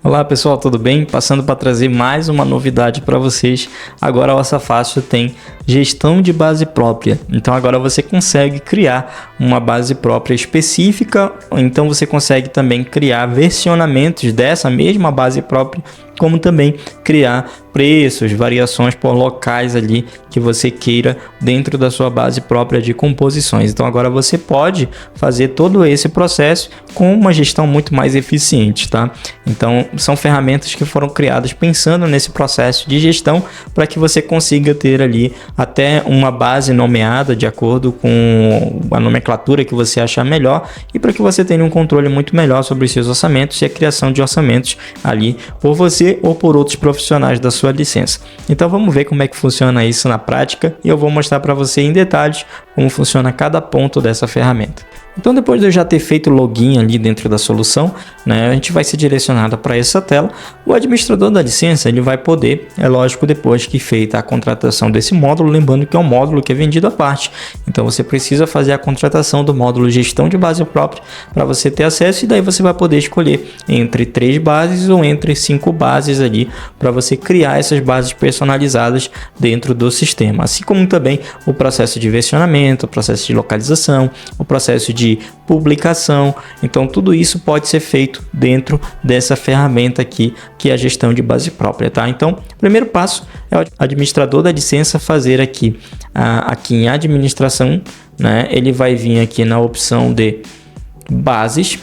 Olá pessoal, tudo bem? Passando para trazer mais uma novidade para vocês. Agora a Ossa Fácil tem gestão de base própria. Então agora você consegue criar uma base própria específica, então você consegue também criar versionamentos dessa mesma base própria, como também criar preços, variações por locais ali que você queira dentro da sua base própria de composições. Então agora você pode fazer todo esse processo com uma gestão muito mais eficiente, tá? Então são ferramentas que foram criadas pensando nesse processo de gestão para que você consiga ter ali até uma base nomeada de acordo com a nomenclatura que você achar melhor e para que você tenha um controle muito melhor sobre os seus orçamentos e a criação de orçamentos ali por você ou por outros profissionais da sua licença. Então vamos ver como é que funciona isso na prática e eu vou mostrar para você em detalhes como funciona cada ponto dessa ferramenta. Então depois de eu já ter feito o login ali dentro da solução, a gente vai ser direcionado para essa tela. O administrador da licença ele vai poder, é lógico, depois que feita a contratação desse módulo, lembrando que é um módulo que é vendido à parte. Então você precisa fazer a contratação do módulo gestão de base própria para você ter acesso e daí você vai poder escolher entre 3 bases ou entre 5 bases ali para você criar essas bases personalizadas dentro do sistema. Assim como também o processo de versionamento, o processo de localização, o processo de publicação. Então tudo isso pode ser feito dentro dessa ferramenta aqui que é a gestão de base própria, tá? Então o primeiro passo é o administrador da licença fazer aqui em administração, ele vai vir aqui na opção de bases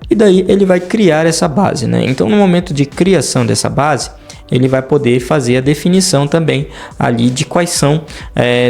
e daí ele vai criar essa base, Então no momento de criação dessa base ele vai poder fazer a definição também ali de quais são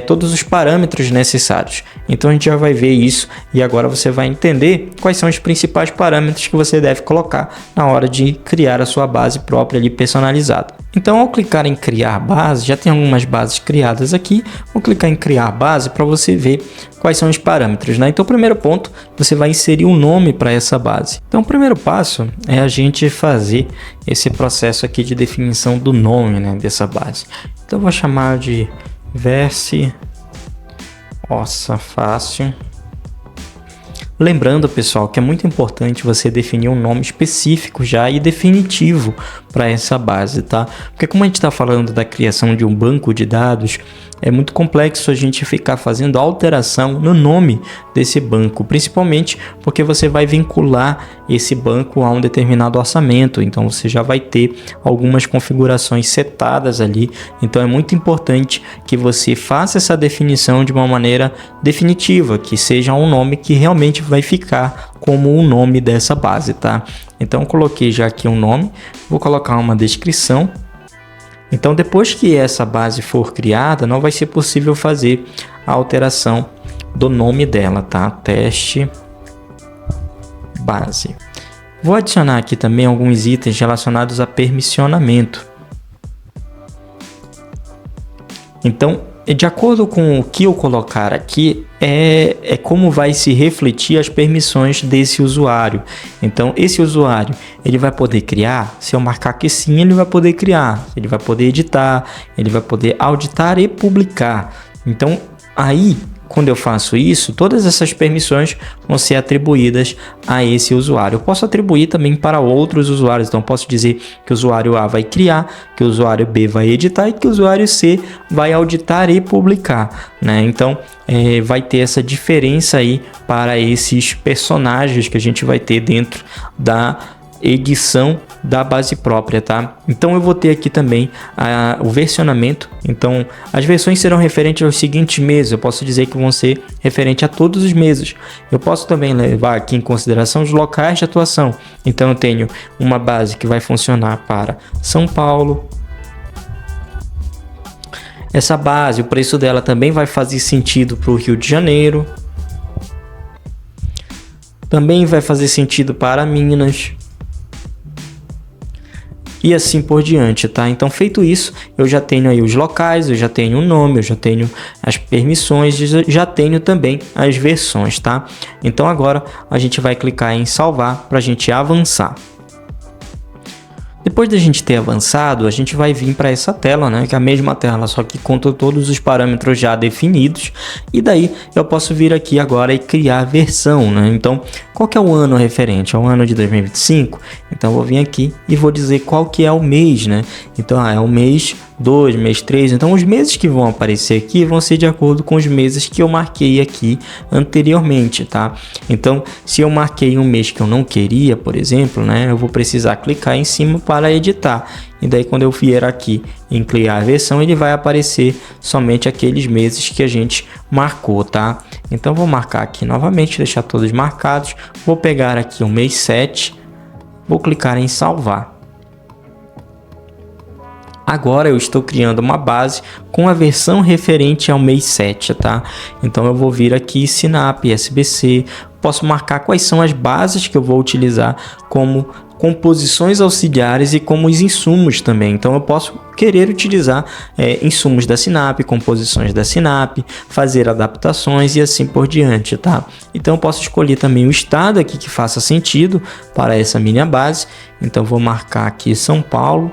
todos os parâmetros necessários. Então a gente já vai ver isso e agora você vai entender quais são os principais parâmetros que você deve colocar na hora de criar a sua base própria ali personalizada. Então ao clicar em criar base, já tem algumas bases criadas aqui, vou clicar em criar base para você ver quais são os parâmetros, Então o primeiro ponto, você vai inserir um nome para essa base. Então o primeiro passo é a gente fazer esse processo aqui de definição do nome dessa base. Então eu vou chamar de Verse Ossa Fácil. Lembrando, pessoal, que é muito importante você definir um nome específico já e definitivo para essa base, tá? Porque como a gente está falando da criação de um banco de dados, é muito complexo a gente ficar fazendo alteração no nome desse banco, principalmente porque você vai vincular esse banco a um determinado orçamento, então você já vai ter algumas configurações setadas ali, então é muito importante que você faça essa definição de uma maneira definitiva, que seja um nome que realmente vai ficar como o nome dessa base, tá? Então coloquei já aqui um nome, vou colocar uma descrição. Então depois que essa base for criada, não vai ser possível fazer a alteração do nome dela, tá? Teste base. Vou adicionar aqui também alguns itens relacionados a permissionamento. Então, de acordo com o que eu colocar aqui, é como vai se refletir as permissões desse usuário. Então, esse usuário, ele vai poder criar, se eu marcar que sim, ele vai poder criar, ele vai poder editar, ele vai poder auditar e publicar. Então, aí, quando eu faço isso, todas essas permissões vão ser atribuídas a esse usuário. Eu posso atribuir também para outros usuários. Então, posso dizer que o usuário A vai criar, que o usuário B vai editar e que o usuário C vai auditar e publicar, Então, vai ter essa diferença aí para esses personagens que a gente vai ter dentro da edição da base própria, tá? Então eu vou ter aqui também o versionamento. Então as versões serão referentes aos seguintes meses. Eu posso dizer que vão ser referente a todos os meses. Eu posso também levar aqui em consideração os locais de atuação. Então eu tenho uma base que vai funcionar para São Paulo. Essa base, o preço dela também vai fazer sentido para o Rio de Janeiro. Também vai fazer sentido para Minas. E assim por diante, tá? Então feito isso, eu já tenho aí os locais, eu já tenho o nome, eu já tenho as permissões, já tenho também as versões, tá? Então agora a gente vai clicar em salvar para a gente avançar. Depois Depois da gente ter avançado, a gente vai vir para essa tela, né? Que é a mesma tela, só que conta todos os parâmetros já definidos. E daí eu posso vir aqui agora e criar a versão, né? Então, qual que é o ano referente? É o ano de 2025? Então, eu vou vir aqui e vou dizer qual que é o mês, né? Então, é o mês 2, mês 3. Então, os meses que vão aparecer aqui vão ser de acordo com os meses que eu marquei aqui anteriormente, tá? Então, se eu marquei um mês que eu não queria, por exemplo, né? Eu vou precisar clicar em cima para editar. E daí, quando eu vier aqui em criar a versão, ele vai aparecer somente aqueles meses que a gente marcou, tá? Então, vou marcar aqui novamente, deixar todos marcados. Vou pegar aqui o mês 7, vou clicar em salvar. Agora eu estou criando uma base com a versão referente ao mês 7, tá? Então eu vou vir aqui Sinap, SBC, posso marcar quais são as bases que eu vou utilizar como composições auxiliares e como os insumos também. Então eu posso querer utilizar insumos da Sinap, composições da Sinap, fazer adaptações e assim por diante, tá? Então eu posso escolher também o estado aqui que faça sentido para essa minha base. Então vou marcar aqui São Paulo.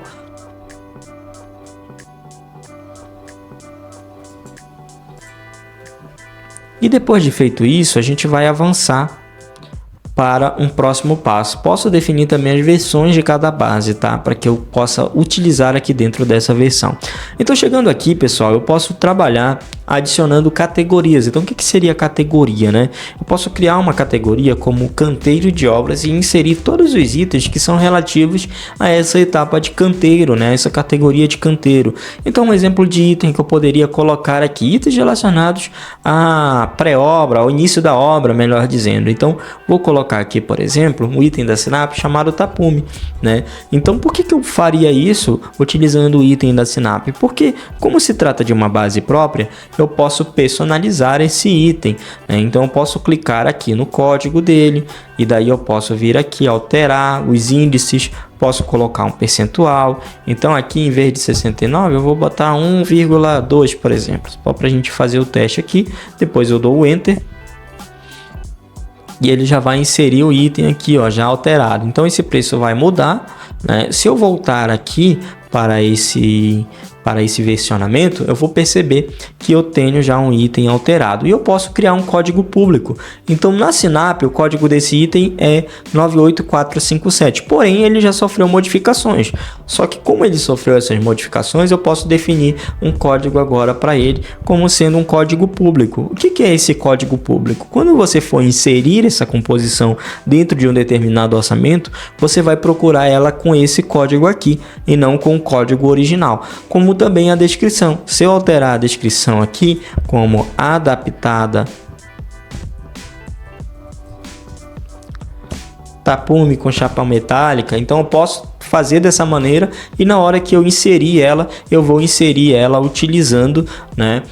E depois de feito isso, a gente vai avançar para um próximo passo. Posso definir também as versões de cada base, tá? Para que eu possa utilizar aqui dentro dessa versão. Então, chegando aqui, pessoal, eu posso trabalhar adicionando categorias. Então, o que seria categoria, né? Eu posso criar uma categoria como canteiro de obras e inserir todos os itens que são relativos a essa etapa de canteiro, né? Essa categoria de canteiro. Então, um exemplo de item que eu poderia colocar aqui, itens relacionados à pré-obra, ao início da obra, melhor dizendo. Então, vou colocar aqui, por exemplo, um item da Sinap chamado tapume, né? Então, por que eu faria isso utilizando o item da Sinap? Porque, como se trata de uma base própria, eu posso personalizar esse item, né? Então, eu posso clicar aqui no código dele e daí eu posso vir aqui alterar os índices, posso colocar um percentual. Então, aqui em vez de 69, eu vou botar 1,2, por exemplo, só para a gente fazer o teste aqui. Depois eu dou o Enter. E ele já vai inserir o item aqui, ó, já alterado. Então esse preço vai mudar, né? Se eu voltar aqui para esse versionamento, eu vou perceber que eu tenho já um item alterado e eu posso criar um código público. Então na Sinap o código desse item é 98457, porém ele já sofreu modificações. Só que como ele sofreu essas modificações, eu posso definir um código agora para ele como sendo um código público. O que é esse código público? Quando você for inserir essa composição dentro de um determinado orçamento, você vai procurar ela com esse código aqui e não com o código original. Como também a descrição. Se eu alterar a descrição aqui como adaptada tapume com chapa metálica, então eu posso fazer dessa maneira e na hora que eu inserir ela, eu vou inserir ela utilizando, né,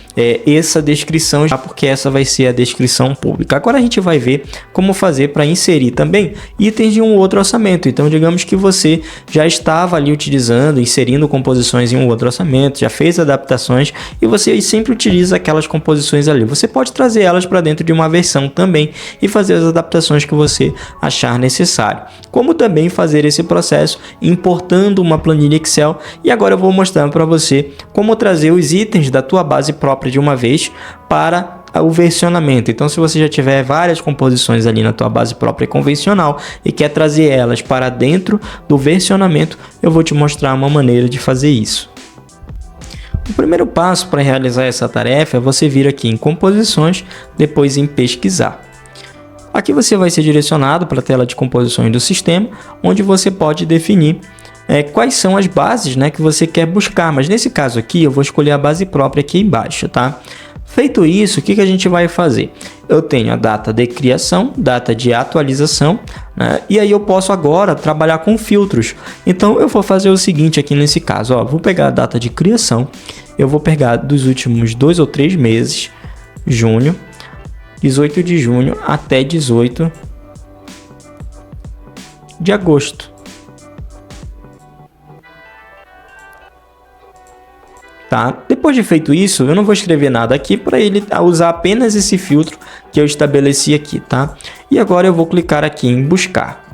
essa descrição, já porque essa vai ser a descrição pública. Agora a gente vai ver como fazer para inserir também itens de um outro orçamento. Então digamos que você já estava ali utilizando, inserindo composições em um outro orçamento, já fez adaptações e você sempre utiliza aquelas composições ali. Você pode trazer elas para dentro de uma versão também e fazer as adaptações que você achar necessário. Como também fazer esse processo importando uma planilha Excel. E agora eu vou mostrar para você como trazer os itens da tua base própria de uma vez para o versionamento. Então, se você já tiver várias composições ali na tua base própria convencional e quer trazer elas para dentro do versionamento, eu vou te mostrar uma maneira de fazer isso. O primeiro passo para realizar essa tarefa é você vir aqui em composições, depois em pesquisar. Aqui você vai ser direcionado para a tela de composições do sistema, onde você pode definir quais são as bases, né, que você quer buscar. Mas nesse caso aqui, eu vou escolher a base própria aqui embaixo, tá? Feito isso, o que a gente vai fazer? Eu tenho a data de criação, data de atualização, né? E aí eu posso agora trabalhar com filtros. Então eu vou fazer o seguinte aqui nesse caso, ó, vou pegar a data de criação, eu vou pegar dos últimos 2 ou 3 meses, junho, 18 de junho até 18 de agosto. Tá? Depois de feito isso, eu não vou escrever nada aqui para ele usar apenas esse filtro que eu estabeleci aqui, tá? E agora eu vou clicar aqui em buscar.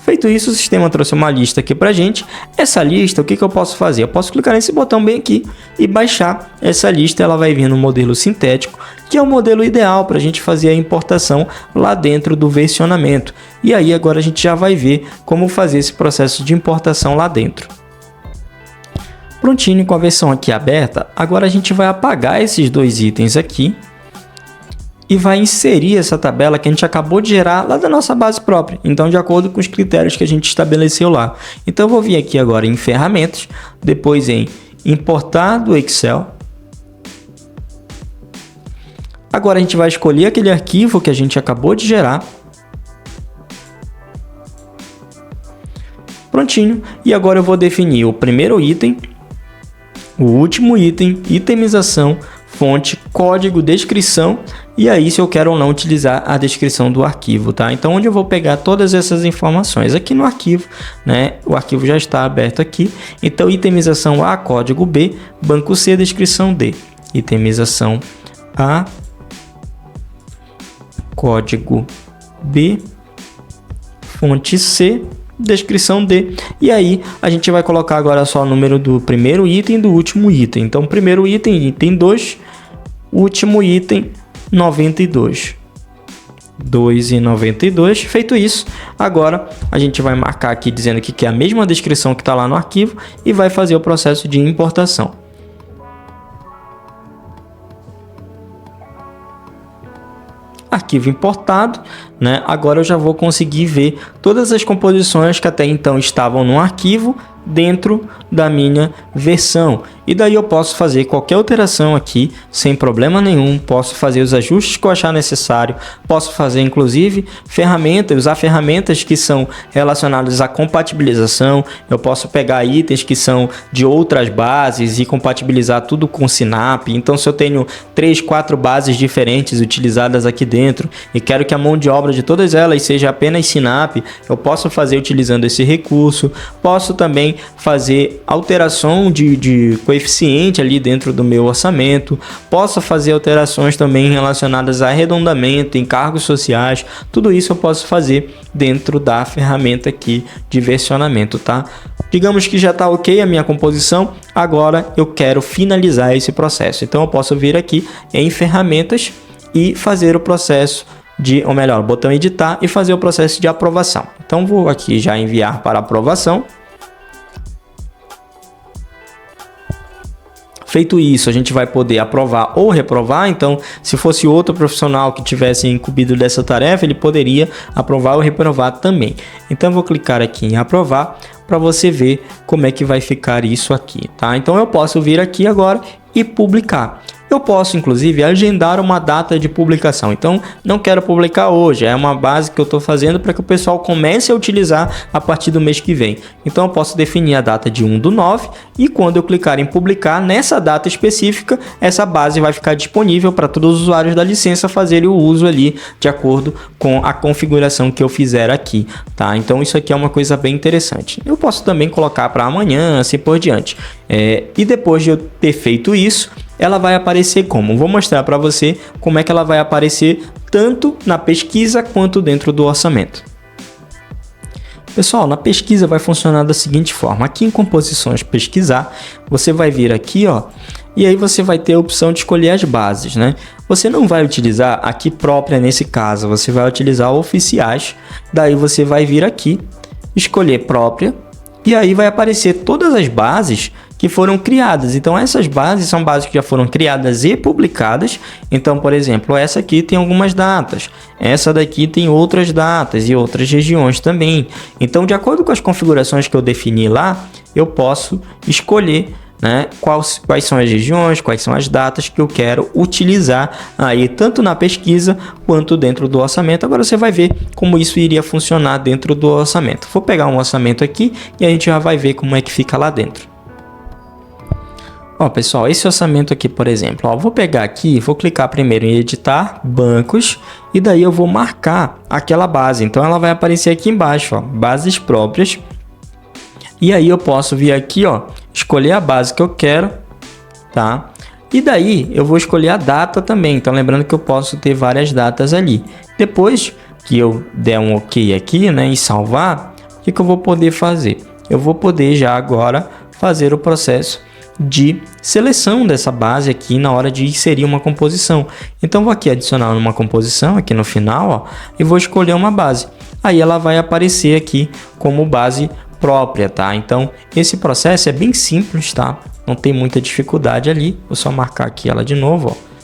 Feito isso, o sistema trouxe uma lista aqui pra gente. Essa lista, o que eu posso fazer? Eu posso clicar nesse botão bem aqui e baixar essa lista. Ela vai vir no modelo sintético, que é o modelo ideal para a gente fazer a importação lá dentro do versionamento. E aí agora a gente já vai ver como fazer esse processo de importação lá dentro. Prontinho, com a versão aqui aberta, agora a gente vai apagar esses dois itens aqui e vai inserir essa tabela que a gente acabou de gerar lá da nossa base própria. Então, de acordo com os critérios que a gente estabeleceu lá. Então, eu vou vir aqui agora em ferramentas, depois em importar do Excel. Agora a gente vai escolher aquele arquivo que a gente acabou de gerar. Prontinho. E agora eu vou definir o primeiro item, o último item, itemização, fonte, código, descrição, e aí se eu quero ou não utilizar a descrição do arquivo, tá? Então, onde eu vou pegar todas essas informações? Aqui no arquivo, né? O arquivo já está aberto aqui. Então, itemização A, código B, banco C, descrição D. Itemização A, código B, fonte C, descrição D. E aí a gente vai colocar agora só o número do primeiro item e do último item. Então, primeiro item, item 2, último item 92. 2,92. Feito isso, agora a gente vai marcar aqui dizendo que é a mesma descrição que está lá no arquivo e vai fazer o processo de importação. Arquivo importado, né? Agora eu já vou conseguir ver todas as composições que até então estavam no arquivo dentro da minha versão. E daí eu posso fazer qualquer alteração aqui sem problema nenhum, posso fazer os ajustes que eu achar necessário, posso fazer inclusive ferramentas, usar ferramentas que são relacionadas à compatibilização. Eu posso pegar itens que são de outras bases e compatibilizar tudo com Sinap. Então, se eu tenho 3, 4 bases diferentes utilizadas aqui dentro e quero que a mão de obra de todas elas seja apenas Sinap, eu posso fazer utilizando esse recurso. Posso também fazer alteração de coeficiente ali dentro do meu orçamento. Posso fazer alterações também relacionadas a arredondamento, encargos sociais. Tudo isso eu posso fazer dentro da ferramenta aqui de versionamento, tá? Digamos que já está ok a minha composição. Agora eu quero finalizar esse processo. Então eu posso vir aqui em ferramentas e fazer o processo ou melhor, o botão editar e fazer o processo de aprovação. Então vou aqui já enviar para aprovação. Feito isso, a gente vai poder aprovar ou reprovar. Então, se fosse outro profissional que tivesse incumbido dessa tarefa, ele poderia aprovar ou reprovar também. Então, eu vou clicar aqui em aprovar para você ver como é que vai ficar isso aqui, tá? Então, eu posso vir aqui agora e publicar. Eu posso, inclusive, agendar uma data de publicação. Então, não quero publicar hoje. É uma base que eu estou fazendo para que o pessoal comece a utilizar a partir do mês que vem. Então, eu posso definir a data de 1/9 e quando eu clicar em publicar, nessa data específica, essa base vai ficar disponível para todos os usuários da licença fazerem o uso ali de acordo com a configuração que eu fizer aqui, tá? Então, isso aqui é uma coisa bem interessante. Eu posso também colocar para amanhã, assim por diante. E depois de eu ter feito isso, ela vai aparecer como? Vou mostrar para você como é que ela vai aparecer tanto na pesquisa quanto dentro do orçamento. Pessoal, na pesquisa vai funcionar da seguinte forma. Aqui em composições pesquisar, você vai vir aqui, ó, e aí você vai ter a opção de escolher as bases, né? Você não vai utilizar aqui própria nesse caso, você vai utilizar oficiais. Daí você vai vir aqui, escolher própria, e aí vai aparecer todas as bases que foram criadas. Então essas bases são bases que já foram criadas e publicadas. Então, por exemplo, essa aqui tem algumas datas, essa daqui tem outras datas e outras regiões também. Então, de acordo com as configurações que eu defini lá, eu posso escolher, né, quais são as regiões, quais são as datas que eu quero utilizar aí tanto na pesquisa quanto dentro do orçamento. Agora você vai ver como isso iria funcionar dentro do orçamento. Vou pegar um orçamento aqui e a gente já vai ver como é que fica lá dentro. Ó, pessoal, esse orçamento aqui, por exemplo, ó, vou pegar aqui, vou clicar primeiro em editar, bancos, e daí eu vou marcar aquela base. Então ela vai aparecer aqui embaixo, ó, bases próprias. E aí eu posso vir aqui, ó, escolher a base que eu quero, tá? E daí eu vou escolher a data também. Então lembrando que eu posso ter várias datas ali. Depois que eu der um OK aqui, né, e salvar, que eu vou poder fazer? Eu vou poder já agora fazer o processo de seleção dessa base aqui na hora de inserir uma composição. Então vou aqui adicionar uma composição aqui no final, ó, e vou escolher uma base. Aí ela vai aparecer aqui como base própria, tá? Então esse processo é bem simples, tá? Não tem muita dificuldade ali. Vou só marcar aqui ela de novo, ó.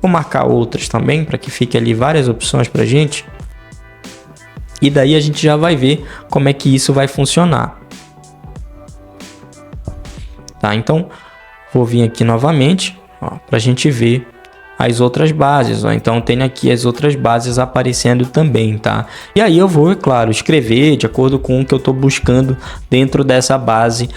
Vou marcar outras também para que fique ali várias opções para gente. E daí a gente já vai ver como é que isso vai funcionar. Tá, então vou vir aqui novamente para a gente ver as outras bases, ó. Então tem aqui as outras bases aparecendo também, tá? E aí eu vou, é claro, escrever de acordo com o que eu estou buscando dentro dessa base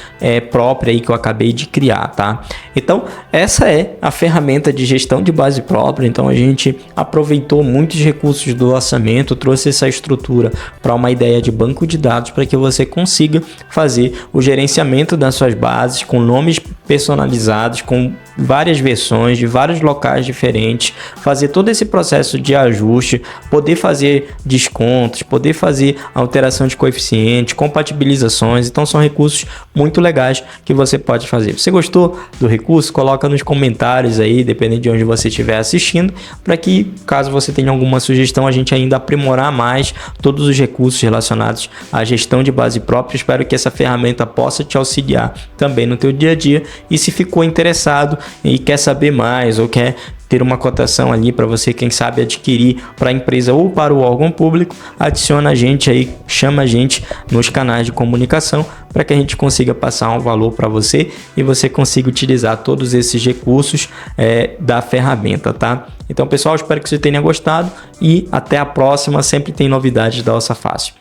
própria aí que eu acabei de criar, tá? Então essa é a ferramenta de gestão de base própria. Então a gente aproveitou muitos recursos do orçamento, trouxe essa estrutura para uma ideia de banco de dados para que você consiga fazer o gerenciamento das suas bases com nomes personalizados, com várias versões de vários locais diferentes, fazer todo esse processo de ajuste, poder fazer descontos, poder fazer alteração de coeficiente, compatibilizações. Então são recursos muito legais que você pode fazer. Você gostou do recurso? Coloca nos comentários aí, dependendo de onde você estiver assistindo, para que, caso você tenha alguma sugestão, a gente ainda aprimorar mais todos os recursos relacionados à gestão de base própria. Espero que essa ferramenta possa te auxiliar também no teu dia a dia. E se ficou interessado e quer saber mais ou quer ter uma cotação ali para você, quem sabe, adquirir para a empresa ou para o órgão público, adiciona a gente aí, chama a gente nos canais de comunicação para que a gente consiga passar um valor para você e você consiga utilizar todos esses recursos da ferramenta, tá? Então, pessoal, espero que você tenha gostado e até a próxima. Sempre tem novidades da Orça Fácil.